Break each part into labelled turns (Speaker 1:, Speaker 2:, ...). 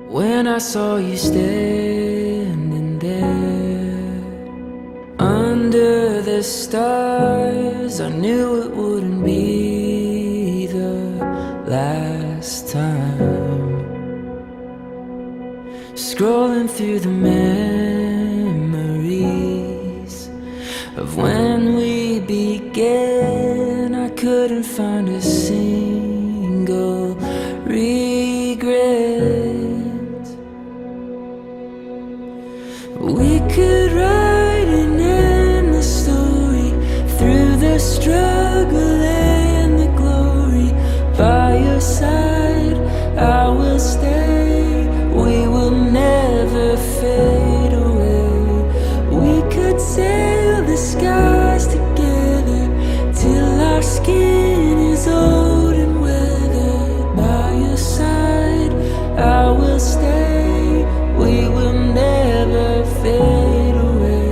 Speaker 1: When I saw you standing there under the stars, I knew it wouldn't be the last time. Scrolling through the memories of when we began, I couldn't find a single regret. We could write an endless story through the struggle and the glory. By your side, I will stay. We will never fade away. We could sail the skies together till our skin is old and weathered. By your side, I will stay. We will never fade away.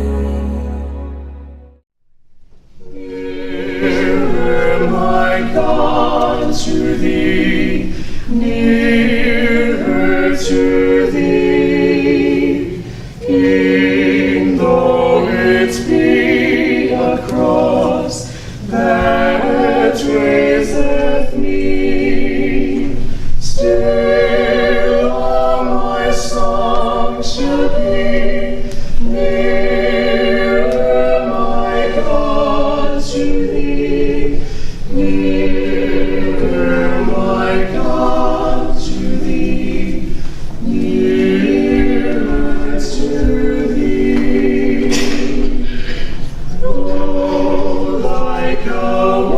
Speaker 2: Nearer, my God, to thee, nearer to thee, King, though it be a cross that raiseth me, still all my song shall be nearer, my God, to thee, nearer, my God, to thee, nearer to thee. Oh, like a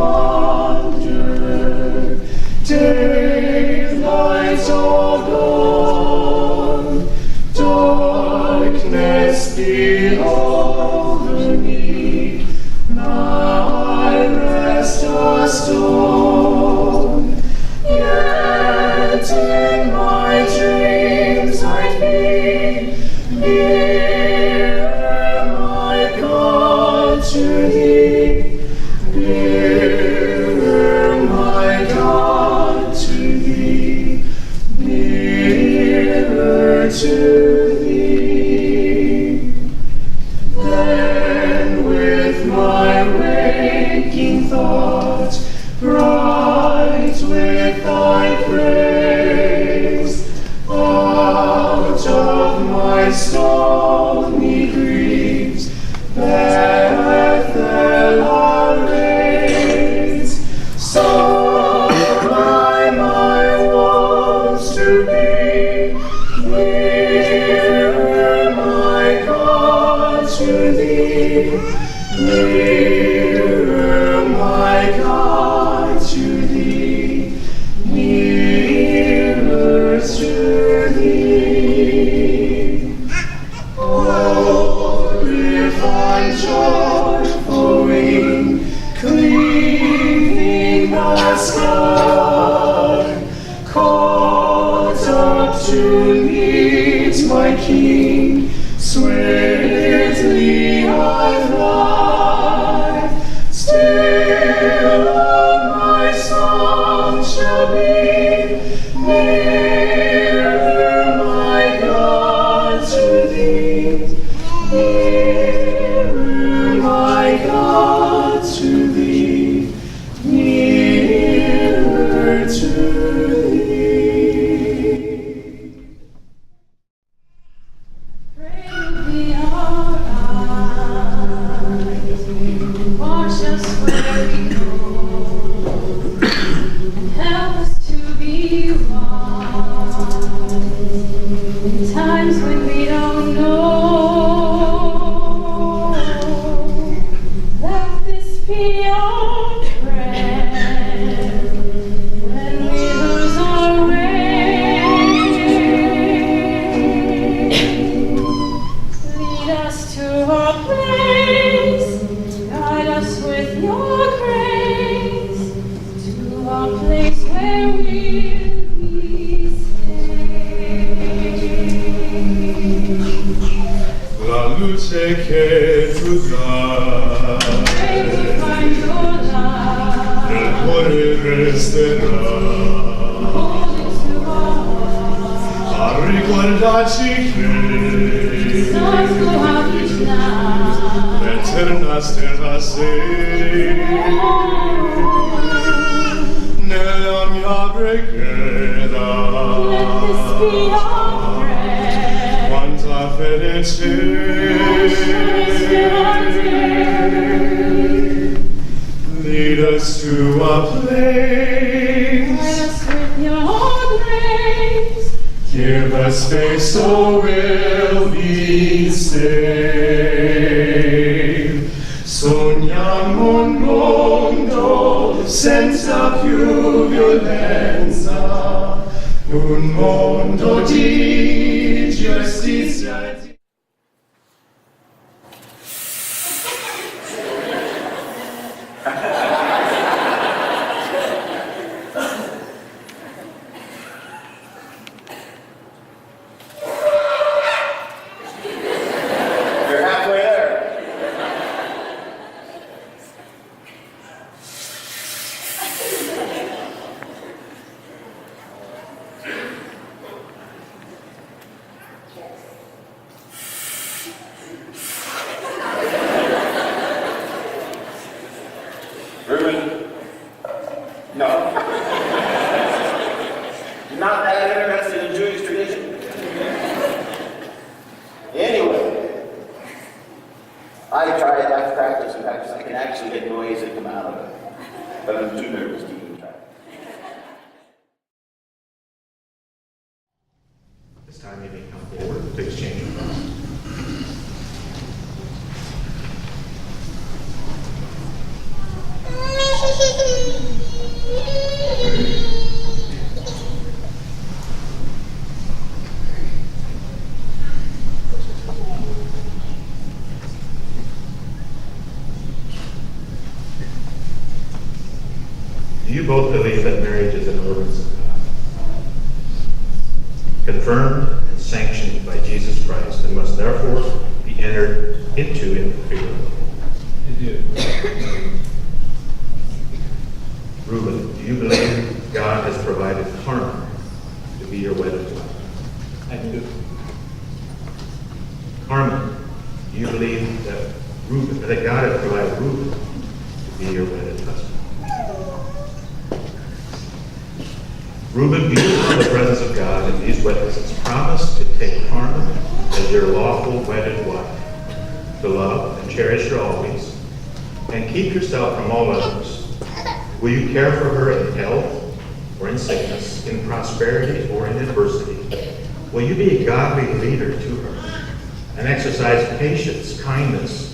Speaker 2: wanderer, daylight all gone, darkness be over me, my rest a stone. Yet in my dreams I'd be nearer, my God, to thee, nearer, my God, to thee, nearer to thee. Then with my waking thought, bright with thy praise, out of my stony griefs, Bethel I'll raise. So by my woes to be nearer, my God, to thee, nearer, my God, to thee, nearer to thee. Oh, if on joyful wing, cleaving the sky, caught up to meet my King, swiftly I fly, still all my song shall be nearer, my God, to thee, nearer, my God, to thee, nearer to thee.
Speaker 3: Pray be our eyes, watch us where we go, and help us to be wise in times when we don't know. Let this be our prayer when we lose our way. Lead us to our place, guide us with your grace, to our place where we'll be safe.
Speaker 2: La luce che tu dai
Speaker 3: Pray we find your light,
Speaker 2: nel cuore resterà.
Speaker 3: hold it to our heart.
Speaker 2: A soldaci
Speaker 3: Stars go out each night.
Speaker 2: terra sei nella mia preghiera.
Speaker 3: Let this be our prayer.
Speaker 2: Quanta fede c'è, lead us to a place.
Speaker 3: Guide us with your grace.
Speaker 2: Give us faith so we'll be saved. Sogniamo un mondo senza più violenza, un mondo di giustizia e di...
Speaker 4: You're halfway there. Reuben? No. You're not that interested in Jewish tradition? Anyway, I practice, I can actually get noise that come out of it. But I'm too nervous to even try.
Speaker 5: This time you may come forward to exchange your vows. Do you both believe that marriage is an ordinance of God, confirmed and sanctioned by Jesus Christ, and must therefore be entered into in fear?
Speaker 6: I do.
Speaker 5: Reuben, do you believe God has provided Carmen to be your wedded wife?
Speaker 6: I do.
Speaker 5: Carmen, do you believe that God has provided Reuben to be your wedded husband? Reuben, do you, in the presence of God and these witnesses, promise to take Carmen as your lawful wedded wife, to love and cherish her always, and keep yourself from all others? Will you care for her in health or in sickness, in prosperity or in adversity? Will you be a godly leader to her and exercise patience, kindness,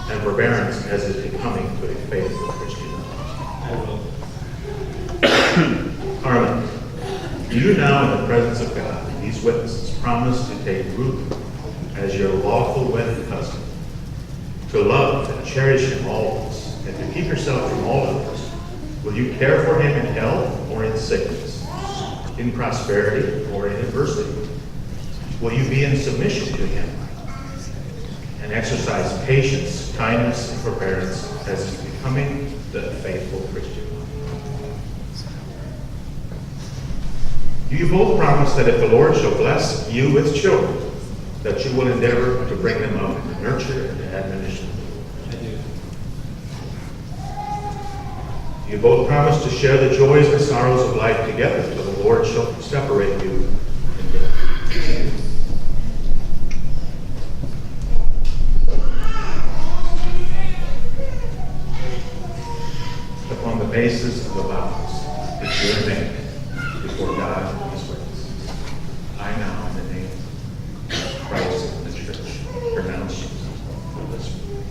Speaker 5: and forbearance as is becoming to a faithful Christian?
Speaker 6: I will.
Speaker 5: Carmen, do you now, in the presence of God and these witnesses, promise to take Reuben as your lawful wedded husband, to love and cherish him always, and to keep yourself from all others? Will you care for him in health or in sickness, in prosperity or in adversity? Will you be in submission to him and exercise patience, kindness, and forbearance as is becoming the faithful Christian? Do you both promise that if the Lord shall bless you with children, that you will endeavor to bring them up in the nurture and the admonition of the Lord?
Speaker 6: I do.
Speaker 5: Do you both promise to share the joys and sorrows of life together till the Lord shall separate you in death? Upon the basis of the vows that you have made before God and His witnesses, I now, in the name of Christ and the Church, pronounce you for this week.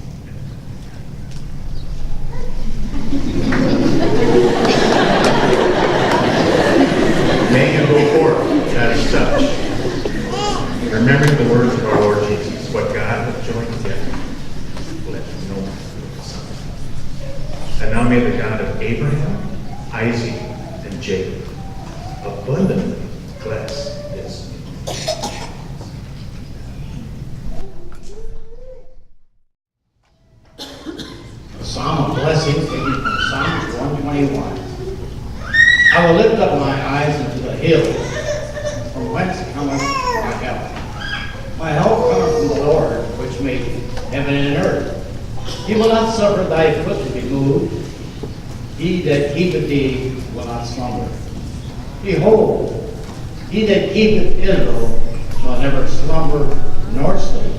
Speaker 5: May you go forth as such, remembering the words of our Lord Jesus, what God hath joined together, let no man put asunder. And now may the God of Abraham, Isaac, and Jacob abundantly bless this.
Speaker 7: A psalm of blessing taken from Psalms 121. I will lift up my eyes unto the hills, from whence cometh my help. My help cometh from the Lord, which made heaven and earth. He will not suffer thy foot to be moved. He that keepeth thee will not slumber. Behold, he that keepeth Israel shall never slumber nor sleep.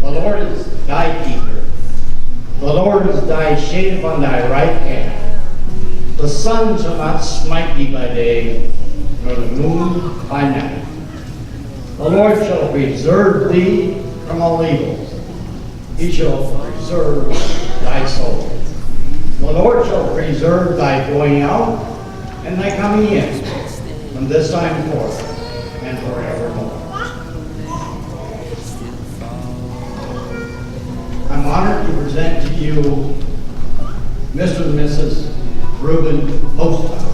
Speaker 7: The Lord is thy keeper. The Lord is thy shade upon thy right hand. The sun shall not smite thee by day, nor the moon by night. The Lord shall preserve thee from all evil. He shall preserve thy soul. The Lord shall preserve thy going out and thy coming in from this time forth and forevermore. I'm honored to present to you Mr. and Mrs. Reuben Postfile.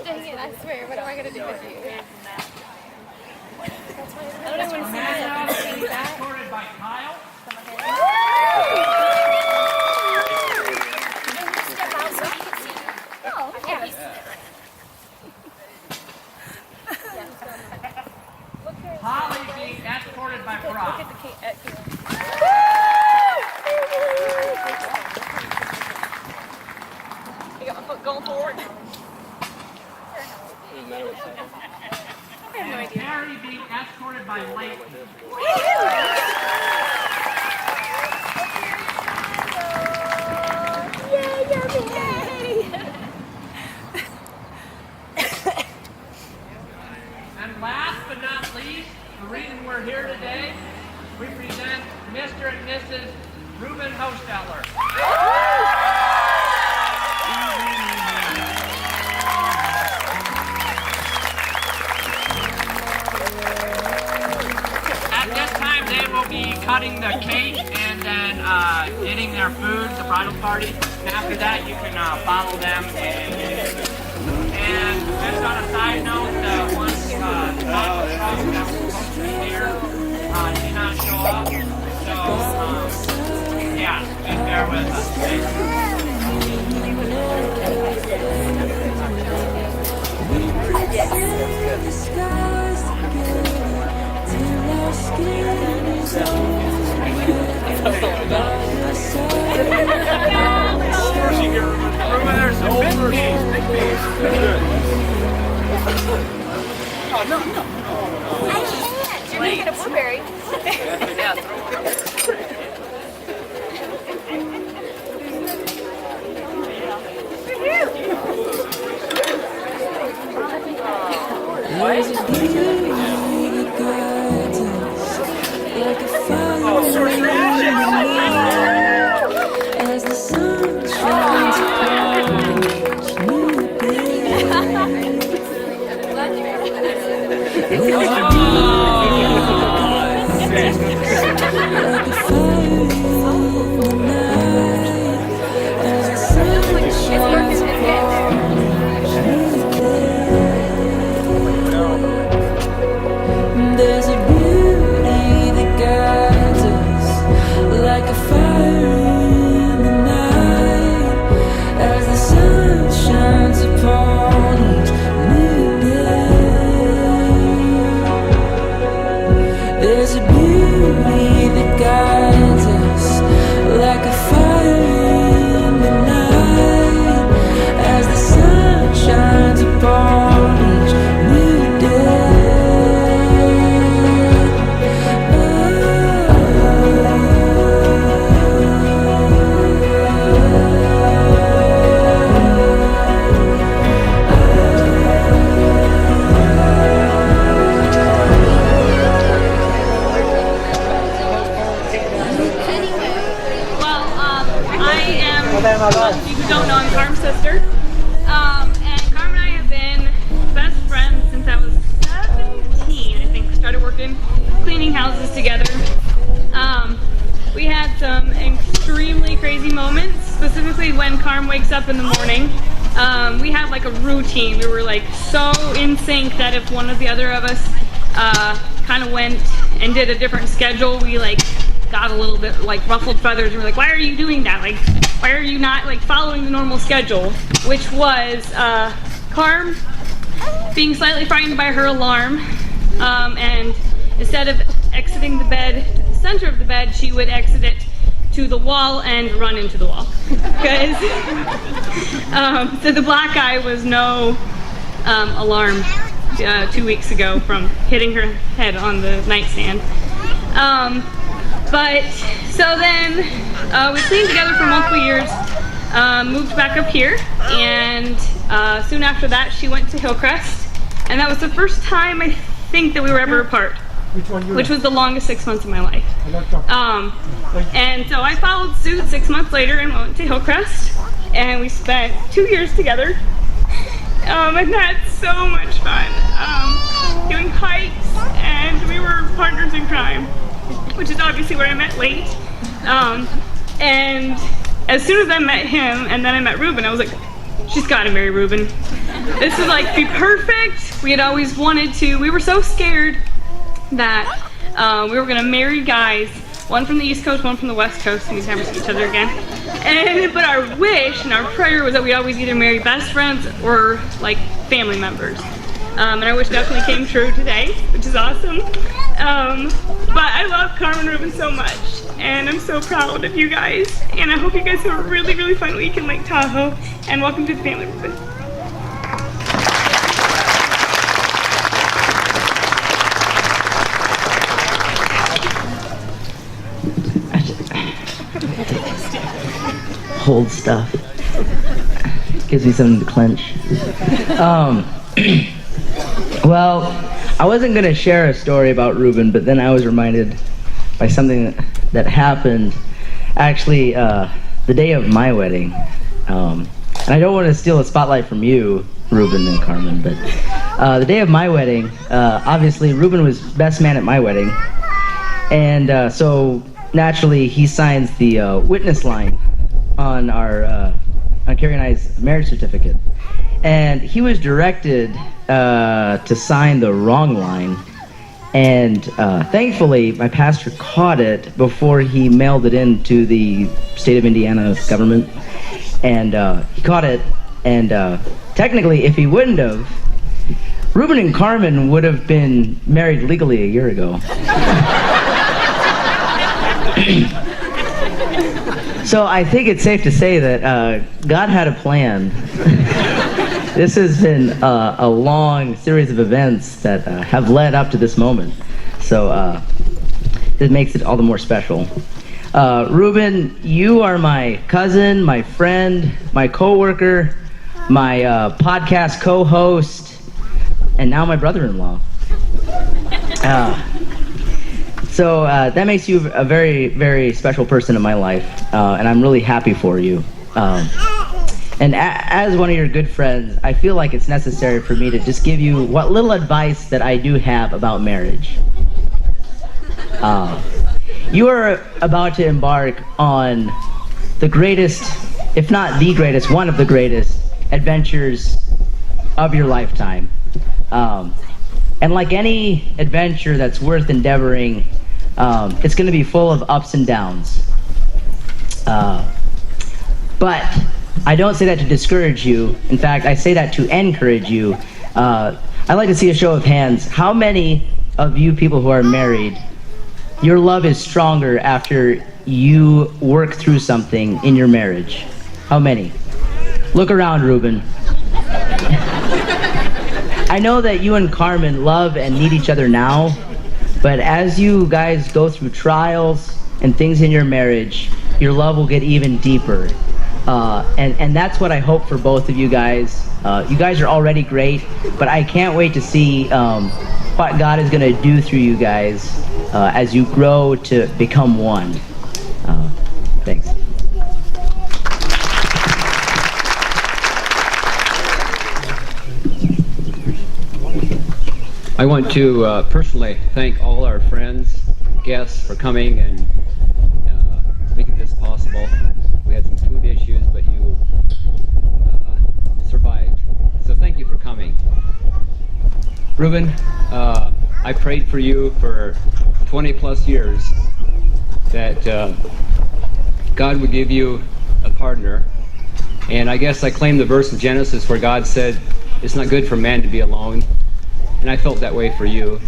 Speaker 8: Dang it, I swear, what am I going to do with you? I don't even see it.
Speaker 6: Escorted by Kyle.
Speaker 8: Step out so you can see. Oh, yes.
Speaker 6: Holly being escorted by Brock.
Speaker 8: Look at the camera. I got my foot going forward. I have no idea.
Speaker 6: Mary being escorted by Leighton. And last but not least, the reason we're here today, we present Mr. and Mrs. Reuben Hostetler. At this time, they will be cutting the cake and then getting their food, the bridal party. And after that, you can follow them. And just on a side note, the one that was supposed to be here did not show up. So, yeah, just bear with us.
Speaker 1: The skies together till our skin is
Speaker 6: There's some big piece.
Speaker 8: I can't. You're gonna get a blueberry.
Speaker 6: Yeah, throw it.
Speaker 1: There's a beauty that guides us like a fire as the sun shines upon each new day. There's a beauty like a fire in the night as the sun shines upon each new day. There's a beauty that guides us like a fire in the night as the sun shines upon each new day. There's a beauty that guides us like a fire in the night as the sun shines upon each new day.
Speaker 3: You who don't know, I'm Carmen's sister. And Carmen and I have been best friends since I was 17, I think. Started working, cleaning houses together. We had some extremely crazy moments, specifically when Carmen wakes up in the morning. We had like a routine. We were like so in sync that if one or the other of us kind of went and did a different schedule, we like got a little bit like ruffled feathers. We were like, why are you doing that? Like, why are you not like following the normal schedule? Which was Carm being slightly frightened by her alarm, and instead of exiting the bed, the center of the bed, she would exit it to the wall and run into the wall. Because so the black eye was no alarm 2 weeks ago from hitting her head on the nightstand. But so then we cleaned together for multiple years, moved back up here, and soon after that she went to Hillcrest, and that was the first time I think that we were ever apart, which was the longest 6 months of my life. And so I followed suit 6 months later and went to Hillcrest, and we spent 2 years together, and had so much fun doing hikes, and we were partners in crime, which is obviously where I met Late. And as soon as I met him and then I met Reuben, I was like, she's gotta marry Reuben. This would like be perfect. We had always wanted to. We were so scared that we were gonna marry guys, one from the East Coast, one from the West Coast, and we'd never see each other again. But our wish and our prayer was that we'd always either marry best friends or like family members. And our wish definitely came true today, which is awesome. But I love Carmen and Reuben so much, and I'm so proud of you guys. And I hope you guys have a really, really fun week in Lake Tahoe. And welcome to the family, Reuben.
Speaker 9: Hold stuff. Gives me something to clench. Well, I wasn't going to share a story about Reuben, but then I was reminded by something that happened Actually, the day of my wedding, and I don't want to steal the spotlight from you, Reuben and Carmen, but the day of my wedding, obviously Reuben was best man at my wedding, and so naturally he signs the witness line on on Carrie and I's marriage certificate, and he was directed to sign the wrong line. And thankfully, my pastor caught it before he mailed it in to the state of Indiana government. And he caught it, and technically, if he wouldn't have, Reuben and Carmen would have been married legally a year ago. So I think it's safe to say that God had a plan. This has been a long series of events that have led up to this moment. So it makes it all the more special. Reuben, you are my cousin, my friend, my co-worker, my podcast co-host, and now my brother-in-law. So that makes you a very, very special person in my life, and I'm really happy for you. And as one of your good friends, I feel like it's necessary for me to just give you what little advice that I do have about marriage. You are about to embark on the greatest, if not the greatest, one of the greatest adventures of your lifetime. And like any adventure that's worth endeavoring, it's going to be full of ups and downs. But I don't say that to discourage you. In fact, I say that to encourage you. I'd like to see a show of hands. How many of you people who are married, your love is stronger after you work through something in your marriage? How many? Look around, Reuben. I know that you and Carmen love and need each other now, but as you guys go through trials and things in your marriage, your love will get even deeper. And that's what I hope for both of you guys. You guys are already great, but I can't wait to see what God is going to do through you guys as you grow to become one. Thanks.
Speaker 10: I want to personally thank all our friends, guests for coming and making this possible. We had some food issues, but you survived. So thank you for coming. Reuben, I prayed for you for 20 plus years that God would give you a partner. And I guess I claim the verse in Genesis where God said, it's not good for man to be alone. And I felt that way for you.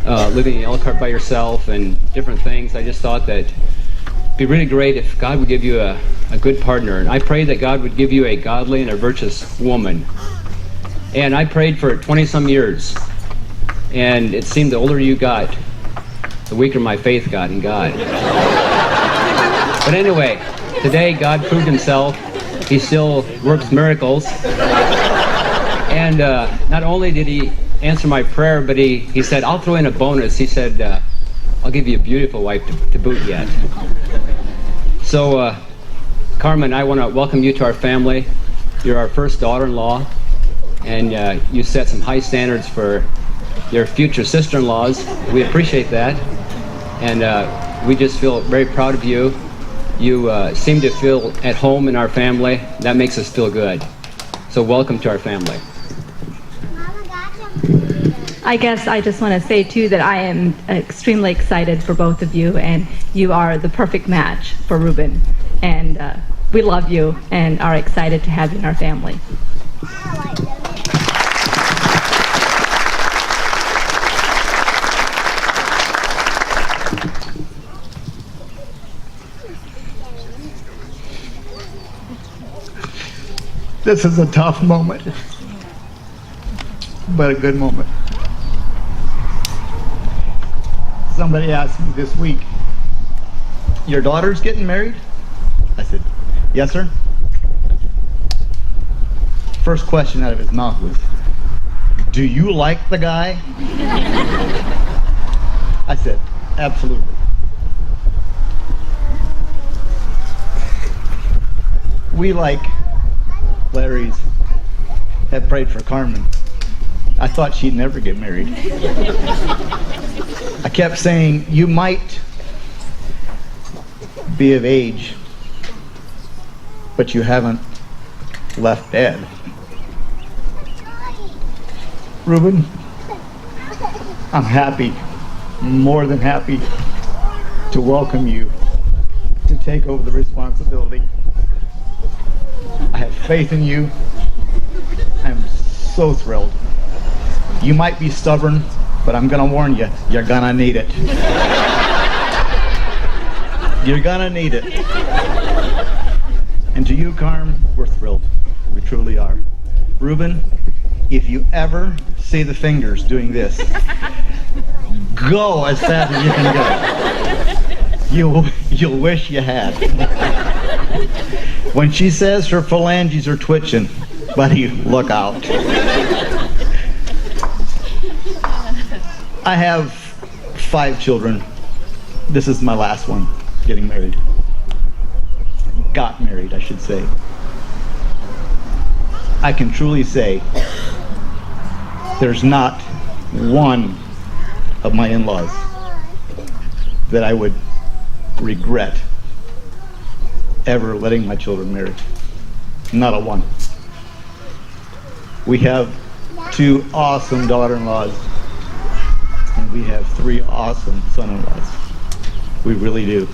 Speaker 10: Living in Elkhart by yourself and different things, I just thought that it'd be really great if God would give you a good partner. And I prayed that God would give you a godly and a virtuous woman. And I prayed for 20 some years. And it seemed the older you got, the weaker my faith got in God. But anyway, today God proved himself. He still works miracles. And not only did he answer my prayer, but he said, I'll throw in a bonus. He said, I'll give you a beautiful wife to boot yet. So, Carmen, I want to welcome you to our family. You're our first daughter-in-law, and you set some high standards for your future sister-in-laws. We appreciate that, and we just feel very proud of you. You seem to feel at home in our family. That makes us feel good. So welcome to our family.
Speaker 11: I guess I just want to say, too, that I am extremely excited for both of you, and you are the perfect match for Reuben. And we love you and are excited to have you in our family.
Speaker 12: This is a tough moment, but a good moment. Somebody asked me this week, your daughter's getting married? I said, yes, sir. First question out of his mouth was, do you like the guy? I said, absolutely. we, like Larry's, have prayed for Carmen. I thought she'd never get married. I kept saying, you might be of age, but you haven't left Dad. Reuben, I'm happy, more than happy, to welcome you to take over the responsibility. I have faith in you. I'm so thrilled. You might be stubborn, but I'm gonna warn you, you're gonna need it. You're gonna need it. And to you, Carm, we're thrilled. We truly are. Reuben, if you ever see the fingers doing this, go as fast as you can go. You'll wish you had. When she says her phalanges are twitching, buddy, look out. I have 5 children. This is my last one, getting married. Got married, I should say. I can truly say there's not one of my in-laws that I would regret ever letting my children marry. Not a one. We have 2 awesome daughter-in-laws, and we have 3 awesome son-in-laws. We really do.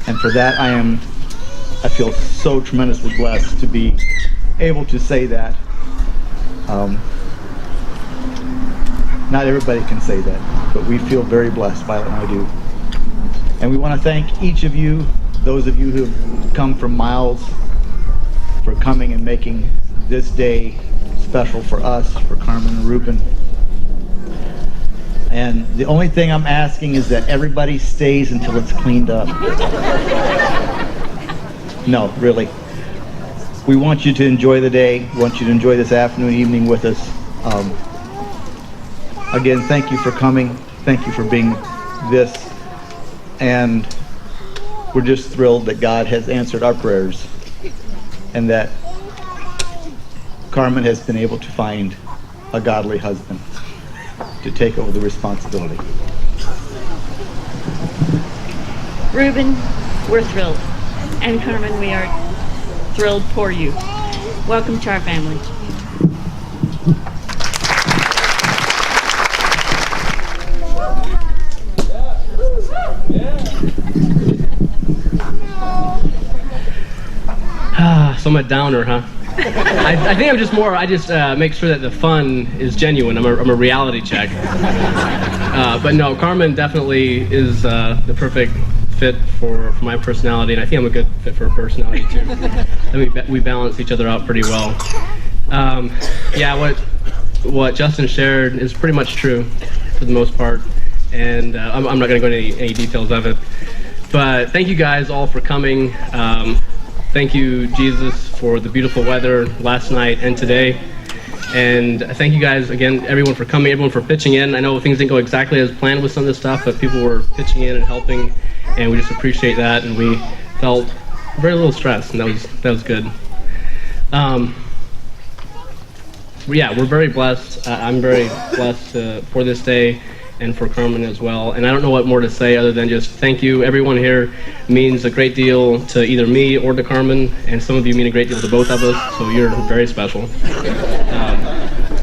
Speaker 12: And for that, I feel so tremendously blessed to be able to say that. Not everybody can say that, but we feel very blessed by it, and I do. And we want to thank each of you, those of you who have come from miles, for coming and making this day special for us, for Carmen and Reuben. And the only thing I'm asking is that everybody stays until it's cleaned up. No, really. We want you to enjoy the day. We want you to enjoy this afternoon, evening with us. Again, thank you for coming. Thank you for being this. And we're just thrilled that God has answered our prayers and that Carmen has been able to find a godly husband to take over the responsibility.
Speaker 13: Reuben, we're thrilled. And Carmen, we are thrilled for you. Welcome to our family.
Speaker 14: So I'm a downer, huh? I think I'm just more, I just make sure that the fun is genuine. I'm a reality check. But no, Carmen definitely is the perfect fit for my personality, and I think I'm a good fit for her personality too. And we balance each other out pretty well. Yeah, what Justin shared is pretty much true for the most part, and I'm not going to go into any details of it. But thank you guys all for coming. Thank you, Jesus, for the beautiful weather last night and today. And thank you guys again, everyone for coming, everyone for pitching in. I know things didn't go exactly as planned with some of this stuff, but people were pitching in and helping, and we just appreciate that. And we felt very little stress, and that was good. Yeah, we're very blessed. I'm very blessed for this day and for Carmen as well. And I don't know what more to say other than just thank you. Everyone here means a great deal to either me or to Carmen, and some of you mean a great deal to both of us, so you're very special.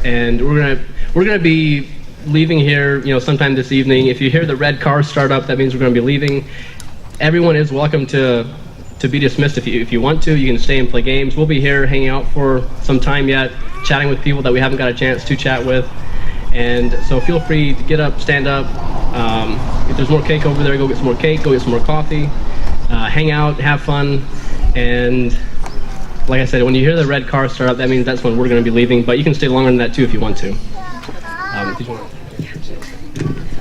Speaker 14: And we're gonna be leaving here, sometime this evening. If you hear the red car start up, that means we're gonna be leaving. Everyone is welcome to be dismissed if you want to. You can stay and play games. We'll be here hanging out for some time yet, chatting with people that we haven't got a chance to chat with. And so feel free to get up, stand up. If there's more cake over there, go get some more cake, go get some more coffee, hang out, have fun. And like I said, when you hear the red car start up, that means that's when we're going to be leaving. But you can stay longer than that too if you want to.
Speaker 15: I just want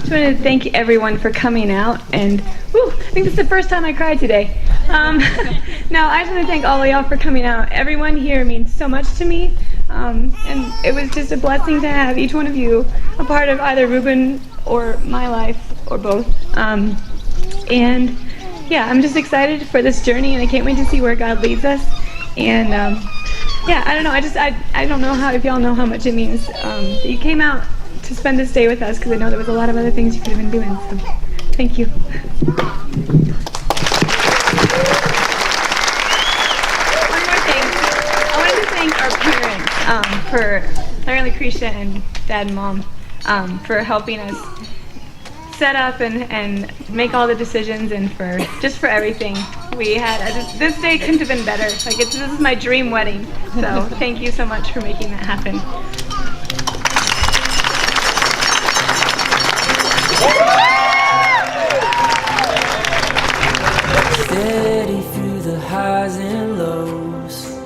Speaker 15: to thank everyone for coming out, and I think this is the first time I cried today. No, I just want to thank all of y'all for coming out. Everyone here means so much to me, and it was just a blessing to have each one of you a part of either Reuben or my life, or both. And yeah, I'm just excited for this journey, and I can't wait to see where God leads us. And yeah, I don't know. I don't know if y'all know how much it means that you came out to spend this day with us, because I know there was a lot of other things you could have been doing. So, thank you. One more thing. I wanted to thank our parents for Larry and Lucretia and Dad and Mom for helping us set up and make all the decisions, and for everything we had. This day couldn't have been better. Like this is my dream wedding. So thank you so much for making that happen.
Speaker 1: Steady through the highs and lows,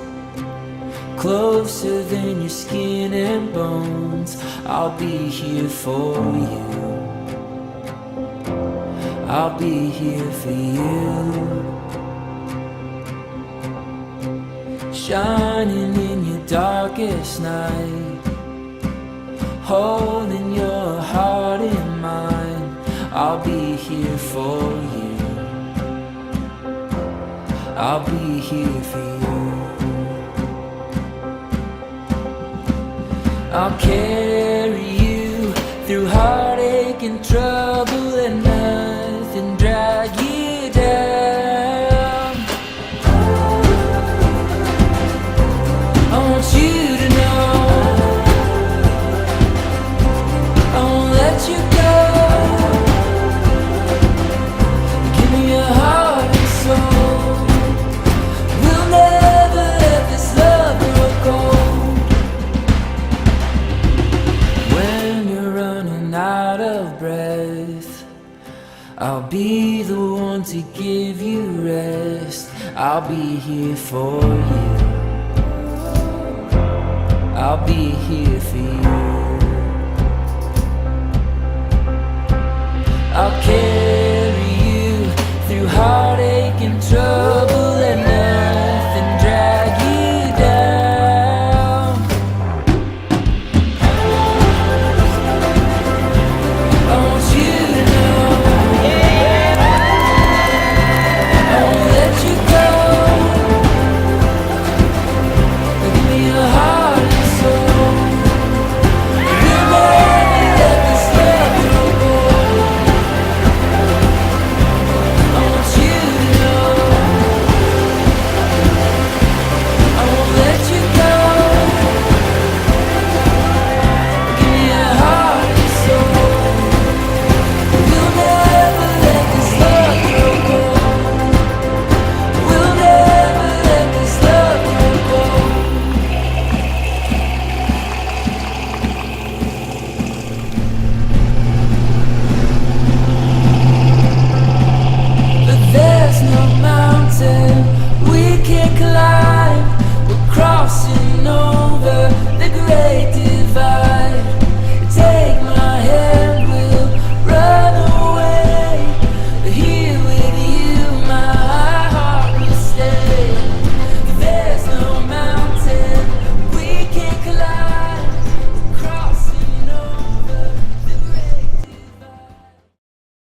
Speaker 1: closer than your skin and bones. I'll be here for you. I'll be here for you. Shining in your darkest night, holding your heart in mine. I'll be here for you. I'll be here for you. I'll carry you through heartache and trouble, and nothing drag you down. I want you to know I won't let you go. Give me your heart and soul. We'll never let this love grow cold. When you're running out of breath, I'll be the one to give you rest. I'll be here for you. I'll be here for you. I'll carry you through heartache